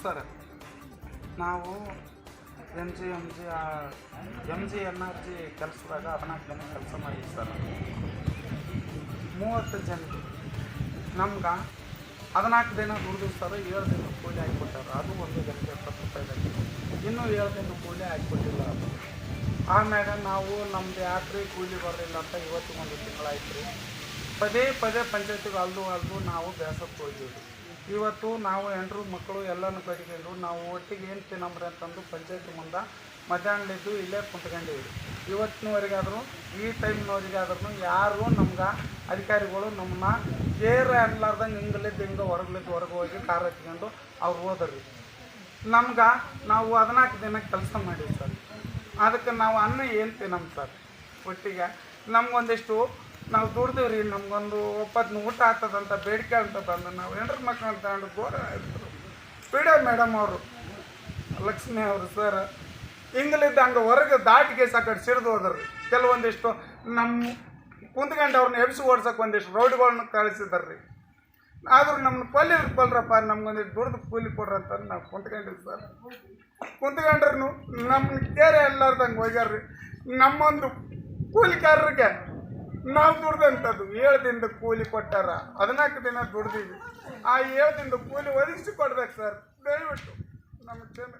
Sir ನಾವು M G N R G ಕೆಲಸದಾಗ 14 ಜನ ಕೆಲಸ ಮಾಡಿದ್ವಿ ಸರ್. 30 ಜನಕ್ಕೆ ನಮ್ಗೆ 14 ದಿನ ದುಡಿದು ಸರ್ 7 ದಿನ ಕೂಲಿ ಹಾಕಿಕೊಟ್ಟಾರೆ. ಅದು 1 ಗಂಟೆ 70 ರೂಪಾಯಿದಾಗಿ ಇನ್ನೂ 7 ದಿನ ಕೂಲಿ ಹಾಕಿಕೊಟ್ಟಿಲ್ಲ. ಅದು ಆಮ್ಯಾಗ ನಾವು ನಮ್ದು ಯಾಕ್ರಿ ಕೂಲಿ ಬರಲಿಲ್ಲ ಅಂತ ಇವತ್ತು 1 ತಿಂಗಳಾಯ್ತು ರೀ. ಪದೇ ಪಂಚಾಯತಿಗೆ ಅಲ್ದು ನಾವು ಬೇಸತ್ತು ಹೋಗಿದ್ದೀವಿ. ಇವತ್ತು ನಾವು ಹೆಂಡ್ರು ಮಕ್ಕಳು ಎಲ್ಲನೂ ಕಟ್ಕೊಂಡು ನಾವು ಒಟ್ಟಿಗೆ ಏನು ತಿನ್ನಮ್ರಿ ಅಂತಂದು ಪಂಚಾಯತಿ ಮುಂದೆ ಮಧ್ಯಾಹ್ನದ್ದು ಇಲ್ಲೇ ಕುಂತ್ಕೊಂಡಿವಿ. ಇವತ್ತಿನವರೆಗಾದರೂ ಈ ಟೈಮ್ನವರಿಗಾದ್ರೂ ಯಾರು ನಮ್ಗೆ ಅಧಿಕಾರಿಗಳು ನಮ್ಮನ್ನ ಕೇರ್ ಅನ್ನಲಾರ್ದಂಗೆ ಹಿಂಗೆ ಹೊರಗೆ ಹೋಗಿ ಕಾರ್ ಹಚ್ಕೊಂಡು ಅವ್ರು ಹೋದ್ರಿ. ನಮ್ಗೆ ನಾವು 14 ದಿನ ಕೆಲಸ ಮಾಡೀವಿ ಸರ್. ಅದಕ್ಕೆ ನಾವು ಅನ್ನ ಏನು ತಿನ್ನಮ್ ಸರ್. ಒಟ್ಟಿಗೆ ನಮ್ಗೊಂದಿಷ್ಟು ನಾವು ದುಡ್ದೀವಿ ರೀ. ನಮಗೊಂದು ಒಪ್ಪತ್ತು ಊಟ ಆಗ್ತದಂತ ಬೇಡಿಕೆ ಅಂತಂದು ನಾವು ಹೆಂಡ್ರ ಮಕ್ಕಳು ತಗೊಂಡು ಗೋರ ಇರ್ತರು. ಬಿಡೋ ಮೇಡಮ್ ಅವರು ಲಕ್ಷ್ಮಿ ಅವರು ಸರ್ ಹಿಂಗಲಿದ್ದ ಹಂಗೆ ಹೊರಗೆ ದಾಟಿಗೆ ಸಾಕಡೆ ಸಿಡ್ದು ಹೋದ್ರಿ. ಕೆಲವೊಂದಿಷ್ಟು ನಮ್ಮ ಕುಂತ್ಕೊಂಡು ಅವ್ರನ್ನ ಎಬ್ಸಿ ಓಡ್ಸೋಕೆ ಒಂದಿಷ್ಟು ರೌಡ್ಗಳನ್ನ ಕಳಿಸಿದಾರ್ರಿ. ಆದರೂ ನಮ್ಮನ್ನ ಕೊಲ್ರಪ್ಪ ನಮ್ಗೊಂದಿಷ್ಟು ದುಡ್ದು ಕೂಲಿ ಕೊಡ್ರಿ ಅಂತ ನಾವು ಕುಂತ್ಕೊಂಡಿವಿ ಸರ್. ಕುಂತ್ಕೊಂಡ್ರು ನಮ್ಮನ್ನ ಕೇರೆ ಎಲ್ಲಾರ್ದಂಗೆ ಹೋಗ್ಯಾರ್ರಿ. ನಮ್ಮೊಂದು ಕೂಲಿಕಾರರಿಗೆ ನಾವು ದುಡ್ದಂಥದ್ದು 7 ದಿನದ ಕೂಲಿ ಕೊಟ್ಟಾರ. 14 ದಿನ ದುಡ್ದೀವಿ. ಆ 7 ದಿನದ ಕೂಲಿ ಒದಗಿಸಿ ಕೊಡ್ಬೇಕು ಸರ್. ದಯವಿಟ್ಟು ನಮ್ಮ ಕ್ಷಮೆ.